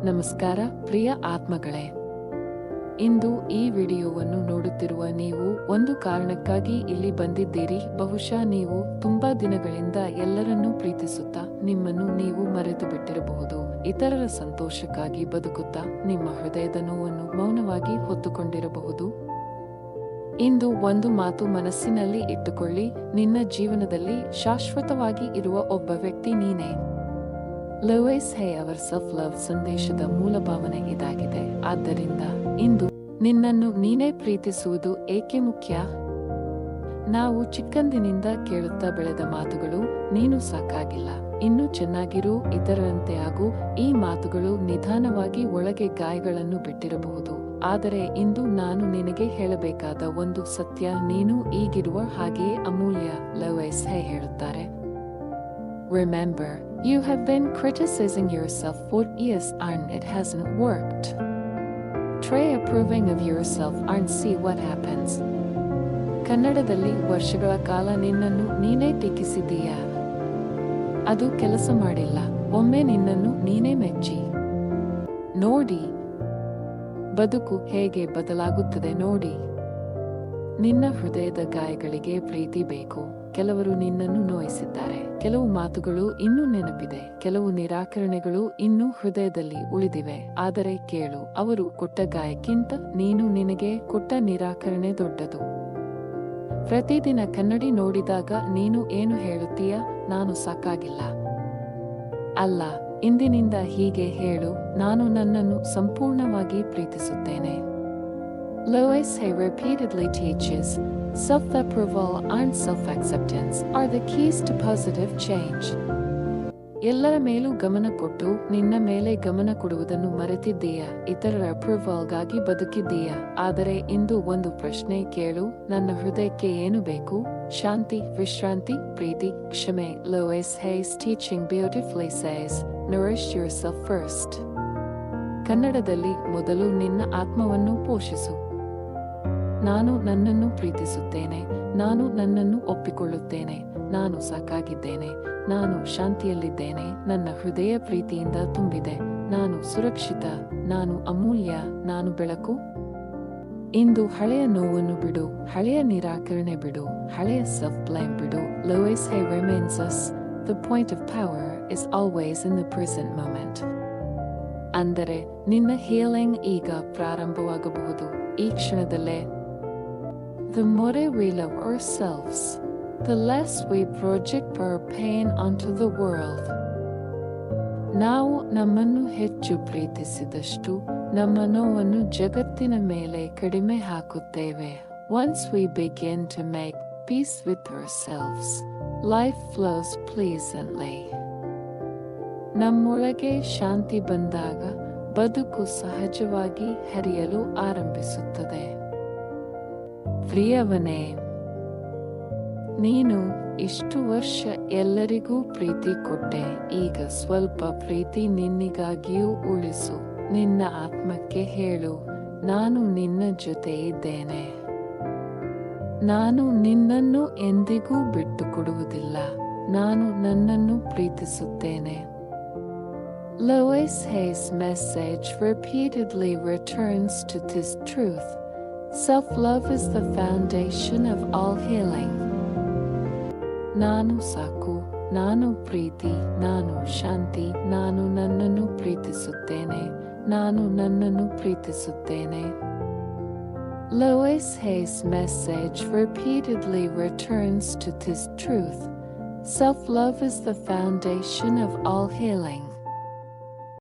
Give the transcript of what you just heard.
ನಮಸ್ಕಾರ ಪ್ರಿಯ ಆತ್ಮಗಳೇ. ಇಂದು ಈ ವಿಡಿಯೋವನ್ನು ನೋಡುತ್ತಿರುವ ನೀವು ಒಂದು ಕಾರಣಕ್ಕಾಗಿ ಇಲ್ಲಿ ಬಂದಿದ್ದೀರಿ. ಬಹುಶಃ ನೀವು ತುಂಬಾ ದಿನಗಳಿಂದ ಎಲ್ಲರನ್ನೂ ಪ್ರೀತಿಸುತ್ತಾ ನಿಮ್ಮನ್ನು ನೀವು ಮರೆತು ಬಿಟ್ಟಿರಬಹುದು. ಇತರರ ಸಂತೋಷಕ್ಕಾಗಿ ಬದುಕುತ್ತಾ ನಿಮ್ಮ ಹೃದಯದ ನೋವನ್ನು ಮೌನವಾಗಿ ಹೊತ್ತುಕೊಂಡಿರಬಹುದು. ಇಂದು ಒಂದು ಮಾತು ಮನಸ್ಸಿನಲ್ಲಿ ಇಟ್ಟುಕೊಳ್ಳಿ, ನಿನ್ನ ಜೀವನದಲ್ಲಿ ಶಾಶ್ವತವಾಗಿ ಇರುವ ಒಬ್ಬ ವ್ಯಕ್ತಿ ನೀನೇ. ಲೂಯಿಸ್ ಹೇ ಅವರ ಸೆಲ್ಫ್ ಲವ್ ಸಂದೇಶದ ಮೂಲ ಭಾವನೆ ಇದಾಗಿದೆ. ಆದ್ದರಿಂದ ಇಂದು ನಿನ್ನನ್ನು ನೀನೇ ಪ್ರೀತಿಸುವುದು ಏಕೆ ಮುಖ್ಯ? ನಾವು ಚಿಕ್ಕಂದಿನಿಂದ ಕೇಳುತ್ತಾ ಬೆಳೆದ ಮಾತುಗಳು, ನೀನು ಸಾಕಾಗಿಲ್ಲ, ಇನ್ನೂ ಚೆನ್ನಾಗಿರು, ಇತರರಂತೆ ಆಗು. ಈ ಮಾತುಗಳು ನಿಧಾನವಾಗಿ ಒಳಗೆ ಗಾಯಗಳನ್ನು ಬಿಟ್ಟಿರಬಹುದು. ಆದರೆ ಇಂದು ನಾನು ನಿನಗೆ ಹೇಳಬೇಕಾದ ಒಂದು ಸತ್ಯ, ನೀನು ಈಗಿರುವ ಹಾಗೆಯೇ ಅಮೂಲ್ಯ. ಲೂಯಿಸ್ ಹೇ ಹೇಳುತ್ತಾರೆ, Remember, you have been criticizing yourself for years and it hasn't worked. Try approving of yourself and see what happens. ಕನ್ನಡದಲ್ಲಿ ವರ್ಷಗಳ ಕಾಲ ನಿನ್ನನ್ನು ನೀನೇ ಟೀಕಿಸಿದೀಯಾ? ಅದು ಕೆಲಸ ಮಾಡಿಲ್ಲ. ಒಮ್ಮೆ ನಿನ್ನನ್ನು ನೀನೇ ಮೆಚ್ಚಿ ನೋಡಿ, ಬದುಕು ಹೇಗೆ ಬದಲಾಗುತ್ತದೆ ನೋಡಿ. ನಿನ್ನ ಹೃದಯದ ಗಾಯಗಳಿಗೆ ಪ್ರೀತಿ ಬೇಕು. ಕೆಲವರು ನಿನ್ನನ್ನು ನೋಯಿಸಿದ್ದಾರೆ, ಕೆಲವು ಮಾತುಗಳು ಇನ್ನೂ ನೆನಪಿದೆ, ಕೆಲವು ನಿರಾಕರಣೆಗಳು ಇನ್ನೂ ಹೃದಯದಲ್ಲಿ ಉಳಿದಿವೆ. ಆದರೆ ಕೇಳು, ಅವರು ಕೊಟ್ಟ ಗಾಯಕ್ಕಿಂತ ನೀನು ನಿನಗೆ ಕೊಟ್ಟ ನಿರಾಕರಣೆ ದೊಡ್ಡದು. ಪ್ರತಿದಿನ ಕನ್ನಡಿ ನೋಡಿದಾಗ ನೀನು ಏನು ಹೇಳುತ್ತೀಯ? ನಾನು ಸಾಕಾಗಿಲ್ಲ. ಅಲ್ಲ, ಇಂದಿನಿಂದ ಹೀಗೆ ಹೇಳು, ನಾನು ನನ್ನನ್ನು ಸಂಪೂರ್ಣವಾಗಿ ಪ್ರೀತಿಸುತ್ತೇನೆ. Lois Hay repeatedly teaches, self-approval and self-acceptance are the keys to positive change. ಎಲ್ಲರ ಮೇಲೂ ಗಮನ ಕೊಟ್ಟು ನಿನ್ನ ಮೇಲೆ ಗಮನ ಕೊಡುವುದನ್ನು ಮರೆತಿದ್ದೀಯಾ? ಇತರರ ಅಪ್ರೂವಲ್ಗಾಗಿ ಬದುಕಿದ್ದೀಯಾ? ಆದರೆ ಇಂದು ಒಂದು ಪ್ರಶ್ನೆ ಕೇಳು, ನನ್ನ ಹೃದಯಕ್ಕೆ ಏನು ಬೇಕು? ಶಾಂತಿ, ವಿಶ್ರಾಂತಿ, ಪ್ರೀತಿ, ಕ್ಷಮೆ. Lois Hay's teaching beautifully says, nourish yourself first. ಕನ್ನಡದಲ್ಲಿ ಮೊದಲು ನಿನ್ನ ಆತ್ಮವನ್ನು ಪೋಷಿಸು. ನಾನು ನನ್ನನ್ನು ಪ್ರೀತಿಸುತ್ತೇನೆ, ನಾನು ನನ್ನನ್ನು ಒಪ್ಪಿಕೊಳ್ಳುತ್ತೇನೆ, ನಾನು ಸಾಕಾಗಿದ್ದೇನೆ, ನಾನು ಶಾಂತಿಯಲ್ಲಿದ್ದೇನೆ, ನನ್ನ ಹೃದಯ ಪ್ರೀತಿಯಿಂದ ತುಂಬಿದೆ, ನಾನು ಸುರಕ್ಷಿತ, ನಾನು ಅಮೂಲ್ಯ, ನಾನು ಬೆಳಕು. ಇಂದು ಹಳೆಯ ನೋವನ್ನು ಬಿಡು, ಹಳೆಯ ನಿರಾಕರಣೆ ಬಿಡು, ಹಳೆಯ ಸೆಲ್ಫ್ ಬ್ಲೇಮ್ ಬಿಡು. Lois Hay reminds us, the point of power is always in the present moment. ಅಂದರೆ ನಿನ್ನ ಹೀಲಿಂಗ್ ಈಗ ಪ್ರಾರಂಭವಾಗಬಹುದು, ಈ ಕ್ಷಣದಲ್ಲೇ. The more we love ourselves, the less we project our pain onto the world. ನಾವು ನಮ್ಮನ್ನು ಹೆಚ್ಚು ಪ್ರೀತಿಸಿದಷ್ಟು ನಮ್ಮ ನೋವನ್ನು ಜಗತ್ತಿನ ಮೇಲೆ ಕಡಿಮೆ ಹಾಕುತ್ತೇವೆ. Once we begin to make peace with ourselves, life flows pleasantly. ನಮ್ಮೊಳಗೆ ಶಾಂತಿ ಬಂದಾಗ ಬದುಕು ಸಹಜವಾಗಿ ಹರಿಯಲು ಆರಂಭಿಸುತ್ತದೆ. ಪ್ರಿಯವನೇ, ನೀನು ಇಷ್ಟು ವರ್ಷ ಎಲ್ಲರಿಗೂ ಪ್ರೀತಿ ಕೊಟ್ಟೆ. ಈಗ ಸ್ವಲ್ಪ ಪ್ರೀತಿ ನಿನ್ನಿಗಾಗಿಯೂ ಉಳಿಸು. ನಿನ್ನ ಆತ್ಮಕ್ಕೆ ಹೇಳು, ನಾನು ನಿನ್ನ ಜೊತೆ ಇದ್ದೇನೆ. ನಾನು ನಿನ್ನನ್ನು ಎಂದಿಗೂ ಬಿಟ್ಟು ಕೊಡುವುದಿಲ್ಲ. ನಾನು ನನ್ನನ್ನು ಪ್ರೀತಿಸುತ್ತೇನೆ. Lois Hay's message repeatedly returns to this truth. Self-love is the foundation of all healing. ನಾನು ಸಾಕು, ನಾನು ಪ್ರೀತಿ, ನಾನು ಶಾಂತಿ, ನಾನು ನನ್ನನ್ನು ಪ್ರೀತಿಸುತ್ತೇನೆ, ನಾನು ನನ್ನನ್ನು ಪ್ರೀತಿಸುತ್ತೇನೆ. Lois Hay's message repeatedly returns to this truth. Self-love is the foundation of all healing.